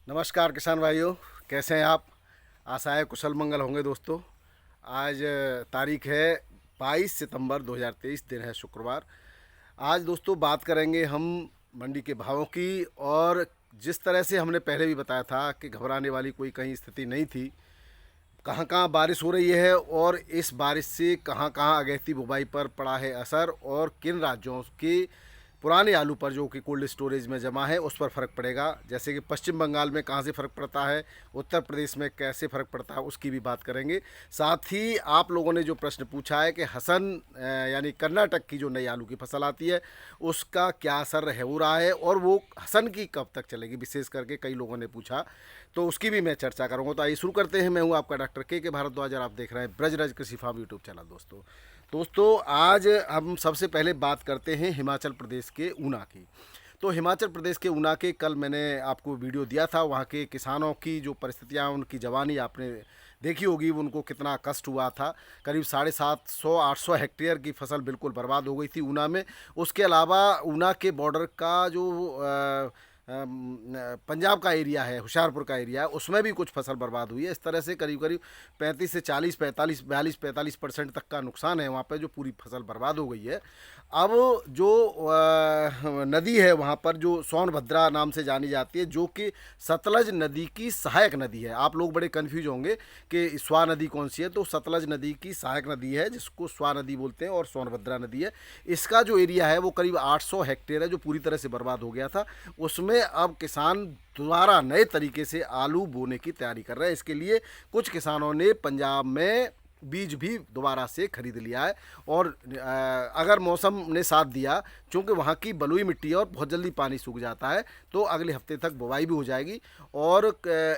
नमस्कार किसान भाइयों, कैसे हैं आप। आशा है कुशल मंगल होंगे दोस्तों। आज तारीख है 22 सितंबर 2023, दिन है शुक्रवार। आज दोस्तों बात करेंगे हम मंडी के भावों की। और जिस तरह से हमने पहले भी बताया था कि घबराने वाली कोई कहीं स्थिति नहीं थी। कहाँ कहाँ बारिश हो रही है और इस बारिश से कहाँ कहाँ अगेती बुवाई पर पड़ा है असर, और किन राज्यों के पुराने आलू पर जो कि कोल्ड स्टोरेज में जमा है उस पर फ़र्क पड़ेगा। जैसे कि पश्चिम बंगाल में कहाँ से फ़र्क पड़ता है, उत्तर प्रदेश में कैसे फ़र्क पड़ता है, उसकी भी बात करेंगे। साथ ही आप लोगों ने जो प्रश्न पूछा है कि हसन यानी कर्नाटक की जो नई आलू की फसल आती है उसका क्या असर हो रहा है और वो हसन की कब तक चलेगी, विशेष करके कई लोगों ने पूछा, तो उसकी भी मैं चर्चा करूँगा। तो आइए शुरू करते हैं। मैं हूँ आपका डॉक्टर के भारद्वाज और आप देख रहे हैं ब्रजराज कृषि फार्म यूट्यूब चैनल। दोस्तों आज हम सबसे पहले बात करते हैं हिमाचल प्रदेश के ऊना की। तो हिमाचल प्रदेश के ऊना के कल मैंने आपको वीडियो दिया था। वहाँ के किसानों की जो परिस्थितियाँ, उनकी जवानी आपने देखी होगी, उनको कितना कष्ट हुआ था। करीब 750-800 हेक्टेयर की फसल बिल्कुल बर्बाद हो गई थी ऊना में। उसके अलावा ऊना के बॉर्डर का जो पंजाब का एरिया है, होशियारपुर का एरिया है, उसमें भी कुछ फसल बर्बाद हुई है। इस तरह से करीब करीब 35 से 40, 45, 42-45% तक का नुकसान है वहाँ पे, जो पूरी फसल बर्बाद हो गई है। अब जो नदी है वहाँ पर, जो सोनभद्रा नाम से जानी जाती है, जो कि सतलज नदी की सहायक नदी है। आप लोग बड़े कन्फ्यूज होंगे कि स्वा नदी कौन सी है। तो सतलज नदी की सहायक नदी है जिसको स्वा नदी बोलते हैं, और सोनभद्रा नदी है। इसका जो एरिया है वो करीब 800 हेक्टेयर है, जो पूरी तरह से बर्बाद हो गया था। उसमें अब किसान दोबारा नए तरीके से आलू बोने की तैयारी कर रहे हैं। इसके लिए कुछ किसानों ने पंजाब में बीज भी दोबारा से खरीद लिया है। और अगर मौसम ने साथ दिया, क्योंकि वहाँ की बलुई मिट्टी है और बहुत जल्दी पानी सूख जाता है, तो अगले हफ्ते तक बुवाई भी हो जाएगी। और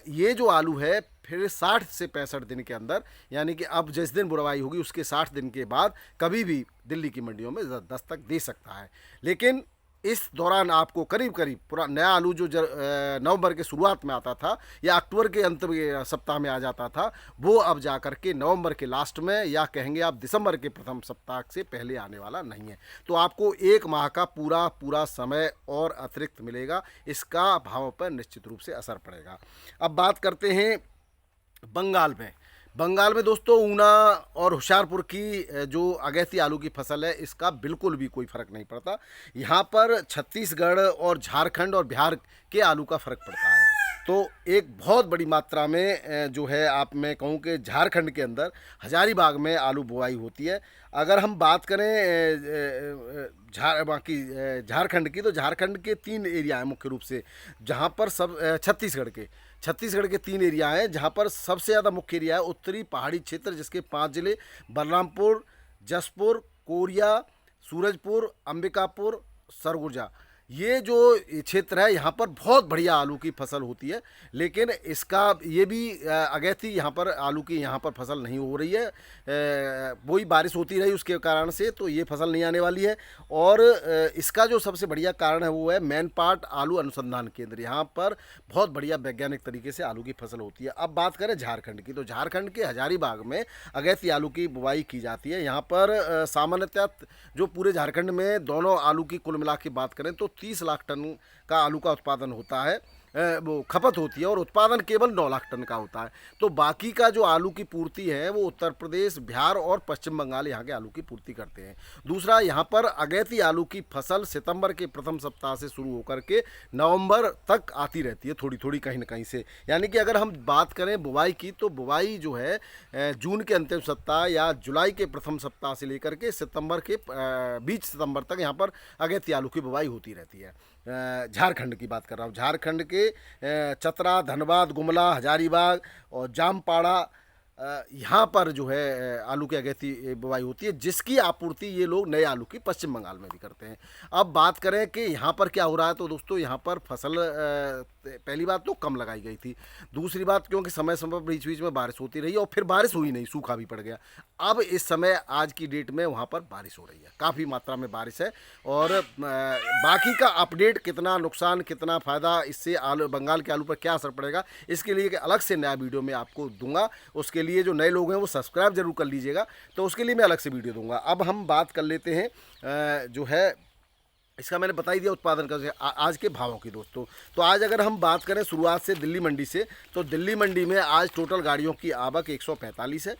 ये जो आलू है फिर 60 से 65 दिन के अंदर, यानी कि अब जिस दिन बुवाई होगी उसके 60 दिन के बाद कभी भी दिल्ली की मंडियों में दस्तक दे सकता है। लेकिन इस दौरान आपको करीब करीब पूरा नया आलू जो नवंबर के शुरुआत में आता था या अक्टूबर के अंत सप्ताह में आ जाता था, वो अब जा कर के नवंबर के लास्ट में, या कहेंगे आप दिसंबर के प्रथम सप्ताह से पहले आने वाला नहीं है। तो आपको एक माह का पूरा पूरा समय और अतिरिक्त मिलेगा। इसका भावों पर निश्चित रूप से असर पड़ेगा। अब बात करते हैं बंगाल में दोस्तों ऊना और होशियारपुर की जो अगैती आलू की फसल है, इसका बिल्कुल भी कोई फ़र्क नहीं पड़ता। यहाँ पर छत्तीसगढ़ और झारखंड और बिहार के आलू का फ़र्क पड़ता है। तो एक बहुत बड़ी मात्रा में जो है, आप मैं कहूँ कि झारखंड के अंदर हजारीबाग में आलू बुआई होती है। अगर हम बात करें झारखंड की, तो झारखंड के 3 एरिया हैं मुख्य रूप से, जहाँ पर सब छत्तीसगढ़ के 3 एरिया हैं, जहाँ पर सबसे ज़्यादा मुख्य एरिया है उत्तरी पहाड़ी क्षेत्र, जिसके 5 जिले बलरामपुर, जसपुर, कोरिया, सूरजपुर, अंबिकापुर, सरगुजा। ये जो क्षेत्र है यहाँ पर बहुत बढ़िया आलू की फसल होती है। लेकिन इसका ये भी अगैती यहाँ पर आलू की यहाँ पर फसल नहीं हो रही है। वही बारिश होती रही उसके कारण से, तो ये फसल नहीं आने वाली है। और इसका जो सबसे बढ़िया कारण है वो है मैनपाट आलू अनुसंधान केंद्र। यहाँ पर बहुत बढ़िया वैज्ञानिक तरीके से आलू की फसल होती है। अब बात करें झारखंड की, तो झारखंड के हजारीबाग में अगैती आलू की बुवाई की जाती है। यहाँ पर सामान्यतः जो पूरे झारखंड में दोनों आलू की कुल मिला के बात करें तो 30 लाख टन का आलू का उत्पादन होता है, वो खपत होती है, और उत्पादन केवल 9 लाख टन का होता है। तो बाकी का जो आलू की पूर्ति है वो उत्तर प्रदेश, बिहार और पश्चिम बंगाल यहाँ के आलू की पूर्ति करते हैं। दूसरा, यहाँ पर अगैती आलू की फसल सितंबर के प्रथम सप्ताह से शुरू होकर के नवंबर तक आती रहती है, थोड़ी थोड़ी कहीं ना कहीं से। यानी कि अगर हम बात करें बुवाई की, तो बुवाई जो है जून के अंतिम सप्ताह या जुलाई के प्रथम सप्ताह से लेकर के सितंबर के 20 सितंबर तक यहाँ पर अगैती आलू की बुवाई होती रहती है। झारखंड की बात कर रहा हूँ। झारखंड के चतरा, धनबाद, गुमला, हजारीबाग और जामपाड़ा, यहाँ पर जो है आलू की अगैती बुवाई होती है, जिसकी आपूर्ति ये लोग नए आलू की पश्चिम बंगाल में भी करते हैं। अब बात करें कि यहाँ पर क्या हो रहा है, तो दोस्तों यहाँ पर फसल पहली बात तो कम लगाई गई थी। दूसरी बात, क्योंकि समय समय पर बीच बीच में बारिश होती रही और फिर बारिश हुई नहीं, सूखा भी पड़ गया। अब इस समय आज की डेट में वहाँ पर बारिश हो रही है, काफ़ी मात्रा में बारिश है। और बाकी का अपडेट, कितना नुकसान कितना फ़ायदा, इससे आलू बंगाल के आलू पर क्या असर पड़ेगा, इसके लिए एक अलग से नया वीडियो मैं आपको दूंगा। उसके लिए जो नए लोग हैं वो सब्सक्राइब जरूर कर लीजिएगा, तो उसके लिए मैं अलग से वीडियो दूंगा। अब हम बात कर लेते हैं जो है इसका मैंने बता ही दिया उत्पादन का आज के भावों की दोस्तों। तो आज अगर हम बात करें शुरुआत से दिल्ली मंडी से, तो दिल्ली मंडी में आज टोटल गाड़ियों की आवक 145 है,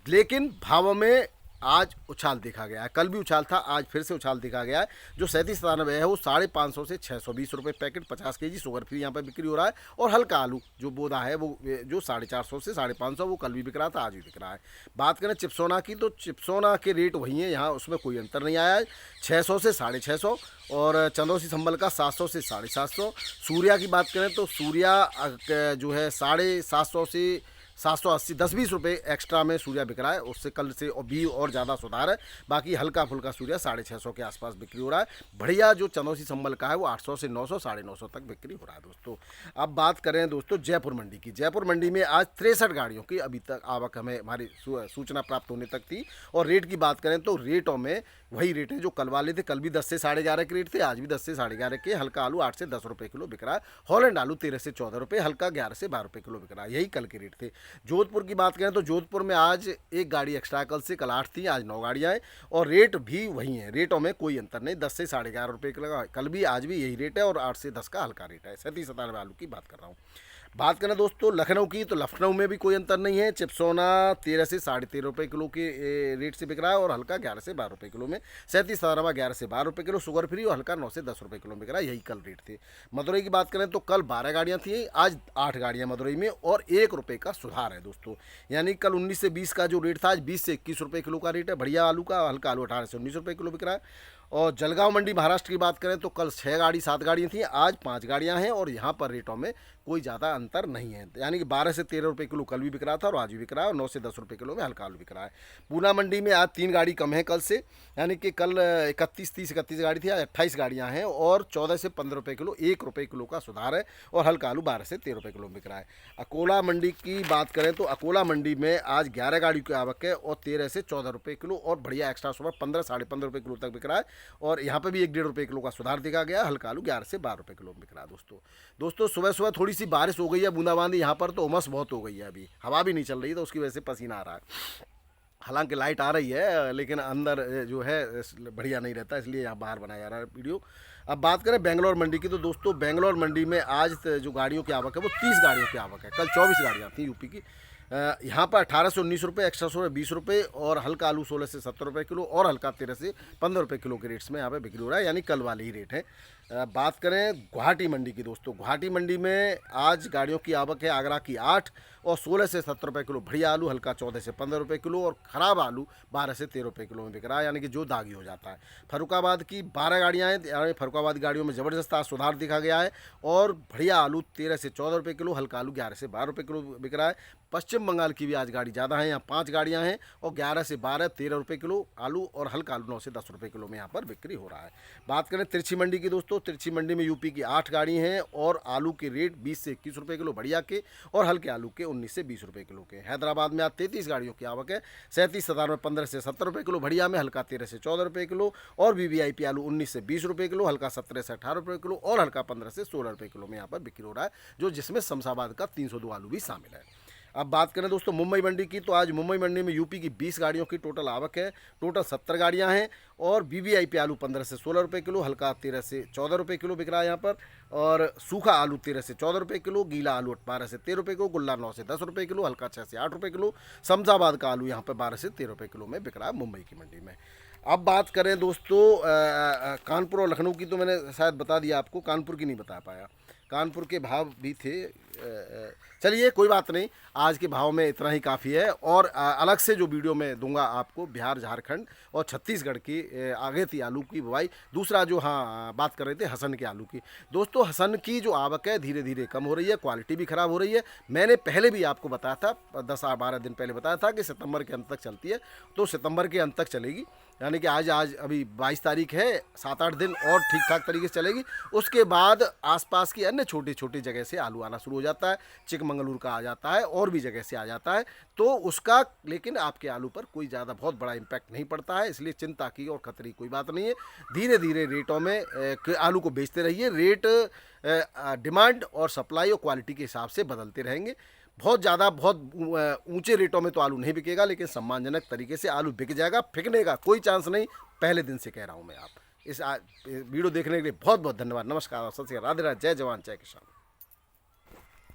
लेकिन भावों में आज उछाल देखा गया है। कल भी उछाल था, आज फिर से उछाल देखा गया है। जो 3797 है वो 550 से 620 रुपये पैकेट 50 केजी शुगर फ्री यहाँ पर बिक्री हो रहा है। और हल्का आलू जो बोदा है वो जो 450 से 550 वो कल भी बिक रहा था, आज भी बिक रहा है। बात करें चिप्सोना की, तो चिप्सोना के रेट वही हैं, यहाँ उसमें कोई अंतर नहीं आया है। 600 से 650 और चंदौसी संभल का 700 से 750। सूर्या की बात करें तो सूर्या जो है 750 से 780, 10-20 रुपये एक्स्ट्रा में सूर्या बिक रहा है, उससे कल से भी और ज़्यादा सुधार है। बाकी हल्का फुल्का सूर्या 650 के आसपास बिक्री हो रहा है। बढ़िया जो चंदौसी संभल का है वो 800 से 900, 950 तक बिक्री हो रहा है दोस्तों। अब बात करें दोस्तों जयपुर मंडी की। जयपुर मंडी में आज 63 गाड़ियों की अभी तक आवक हमें हमारी सूचना प्राप्त होने तक थी। और रेट की बात करें तो रेटों में वही रेट है जो कल वाले थे। कल भी 10 से 11.5 के रेट थे, आज भी 10 से 11.5 के। हल्का आलू 8 से 10 रुपये किलो बिक रहा है। हॉलैंड आलू 13 से 14 रुपये, हल्का 11 से 12 रुपये किलो बिक रहा है। यही कल के रेट थे। जोधपुर की बात करें तो जोधपुर में आज एक गाड़ी एक्स्ट्रा, कल से कल 8 थी, आज 9 गाड़ियाँ हैं। और रेट भी वही है, रेटों में कोई अंतर नहीं। 10 से 11.5 रुपये किलो कल भी, आज भी यही रेट है। और 8 से 10 का हल्का रेट है। 3797 आलू की बात कर रहा हूँ। बात करें दोस्तों लखनऊ की, तो लखनऊ में भी कोई अंतर नहीं है। चिप्सोना 13 से 13.5 रुपये किलो के रेट से बिक रहा है। और हल्का 11 से 12 रुपये किलो में। 3797 11 से 12 रुपये किलो शुगर फ्री, और हल्का 9 से 10 रुपये किलो बिक रहा है। यही कल रेट थे। मदुरई की बात करें तो कल 12 गाड़ियाँ थी, आज 8 गाड़ियाँ मदुरई में, और 1 रुपये का सुधार है दोस्तों। यानी कल 19 से 20 का जो रेट था, आज 20 से 21 रुपये किलो का रेट है। बढ़िया आलू का, हल्का आलू 18 से 19 रुपये किलो बिक रहा है। और जलगांव मंडी महाराष्ट्र की बात करें तो कल 7 गाड़ियाँ थी, आज 5 गाड़ियाँ हैं। और यहाँ पर रेटों में कोई ज़्यादा अंतर नहीं है। यानी कि 12 से 13 रुपये किलो कल भी बिक रहा था, और आज भी बिक रहा है। और 9 से 10 रुपये किलो में हल्का आलू बिक रहा है। पूना मंडी में आज 3 गाड़ी कम है कल से। यानी कि कल 31 गाड़ी थी, आज 28 गाड़ियाँ हैं। और 14 से 15 रुपये किलो, 1 रुपये किलो का सुधार है। और हल्का आलू 12 से 13 रुपये किलो बिक रहा है। अकोला मंडी की बात करें तो अकोला मंडी में आज 11 गाड़ी की आवक है, और 13 से 14 रुपये किलो, और बढ़िया एक्स्ट्रा सुबह 15 साढ़े 15 रुपये किलो तक बिक रहा है। और यहाँ पे भी 1-1.5 रुपये किलो का सुधार देखा गया। हल्का आलू 11 से 12 रुपये किलो बिक रहा है दोस्तों। सुबह सुबह थोड़ी सी बारिश हो गई है, बूंदाबांदी यहाँ पर, तो उमस बहुत हो गई है। अभी हवा भी नहीं चल रही, तो उसकी वजह से पसीना आ रहा है। हालांकि लाइट आ रही है, लेकिन अंदर जो है बढ़िया नहीं रहता, इसलिए यहाँ बाहर बनाया जा रहा है वीडियो। अब बात करें बेंगलोर मंडी की, तो दोस्तों बेंगलोर मंडी में आज जो गाड़ियों की आवक है वो 30 गाड़ियों की आवक है। कल 24 गाड़ियाँ थी यूपी की। यहाँ पर 18 से 19 रुपये, एक्स्ट्रा 20 रुपये, और हल्का आलू 16 से 70 रुपये किलो, और हल्का 13 से 15 रुपये किलो के रेट्स में यहाँ पे बिक्री हो रहा है। यानी कल वाले ही रेट है। बात करें गुवाहाटी मंडी की दोस्तों, गुवाहाटी मंडी में आज गाड़ियों की आवक है आगरा की 8, और 16 से 70 रुपये किलो बढ़िया आलू, हल्का 14 से 15 रुपये किलो, और ख़राब आलू 12 से 13 रुपये किलो में बिक रहा है। यानी कि जो दागी हो जाता है। फरुखाबाद की 12 गाड़ियाँ हैं, यानी फरुखाबाद गाड़ियों में ज़बरदस्त आज सुधार दिखा गया है। और बढ़िया आलू 13 से 14 रुपये किलो, हल्का आलू 11 से 12 रुपये किलो बिक रहा है। पश्चिम बंगाल की भी आज गाड़ी ज़्यादा है, यहाँ 5 गाड़ियाँ हैं, और 11 से 12 13 रुपये किलो आलू, और हल्का आलू 9 से 10 रुपये किलो में यहाँ पर बिक्री हो रहा है। बात करें तिरछी मंडी की दोस्तों, तिरछी मंडी में यूपी की 8 गाड़ी हैं, और आलू के रेट 20 से 21 रुपये किलो बढ़िया के, और हल्के आलू के 19 से 20 रुपये किलो के। हैदराबाद में आज 33 गाड़ियों की आवक है। 3797 15 से 70 रुपये किलो बढ़िया में, हल्का 13 से 14 रुपये किलो, और VVIP आलू 19 से 20 रुपये किलो, हल्का 17 से 18 रुपये किलो, और हल्का 15 से 16 रुपये किलो में यहाँ पर बिक्री हो रहा है, जो जिसमें शमशाबाद का 302 आलू भी शामिल है। अब बात करें दोस्तों मुंबई मंडी की, तो आज मुंबई मंडी में यूपी की 20 गाड़ियों की टोटल आवक है। टोटल 70 गाड़ियां हैं, और VVIP आलू 15 से 16 रुपये किलो, हल्का 13 से 14 रुपये किलो बिक रहा है यहाँ पर। और सूखा आलू 13 से 14 रुपये किलो, गीला आलू 12 से 13 रुपये किलो, गुल्ला 9 से 10 रुपये किलो, हल्का 6 से 8 रुपये किलो। शमशाबाद का आलू यहाँ पर 12 से 13 रुपये किलो में बिक रहा है मुंबई की मंडी में। अब बात करें दोस्तों कानपुर और लखनऊ की, तो मैंने शायद बता दिया आपको, कानपुर की नहीं बता पाया। कानपुर के भाव भी थे। चलिए कोई बात नहीं, आज के भाव में इतना ही काफ़ी है। और अलग से जो वीडियो मैं दूंगा आपको बिहार, झारखंड और छत्तीसगढ़ की आगे थी आलू की बुआई। दूसरा जो बात कर रहे थे हसन के आलू की। दोस्तों हसन की जो आवक है धीरे धीरे कम हो रही है, क्वालिटी भी ख़राब हो रही है। मैंने पहले भी आपको बताया था, 10-12 दिन पहले बताया था कि सितंबर के अंत तक चलती है, तो सितंबर के अंत तक चलेगी। यानी कि आज अभी 22 तारीख है, 7-8 दिन और ठीक ठाक तरीके से चलेगी। उसके बाद आसपास की अन्य छोटी छोटी जगह से आलू आना शुरू हो जाता है। चिकमंगलूर का आ जाता है, और भी जगह से आ जाता है, तो उसका लेकिन आपके आलू पर कोई ज़्यादा बहुत बड़ा इम्पैक्ट नहीं पड़ता है। इसलिए चिंता की और खतरे की कोई बात नहीं है। धीरे धीरे रेटों में आलू को बेचते रहिए। रेट डिमांड और सप्लाई और क्वालिटी के हिसाब से बदलते रहेंगे। बहुत ज़्यादा बहुत ऊंचे रेटों में तो आलू नहीं बिकेगा, लेकिन सम्मानजनक तरीके से आलू बिक जाएगा। फेंकने का कोई चांस नहीं, पहले दिन से कह रहा हूं मैं आप। इस वीडियो देखने के लिए बहुत बहुत धन्यवाद। नमस्कार, सत श्री अकाल, राधे राधे, जय जवान जय किसान।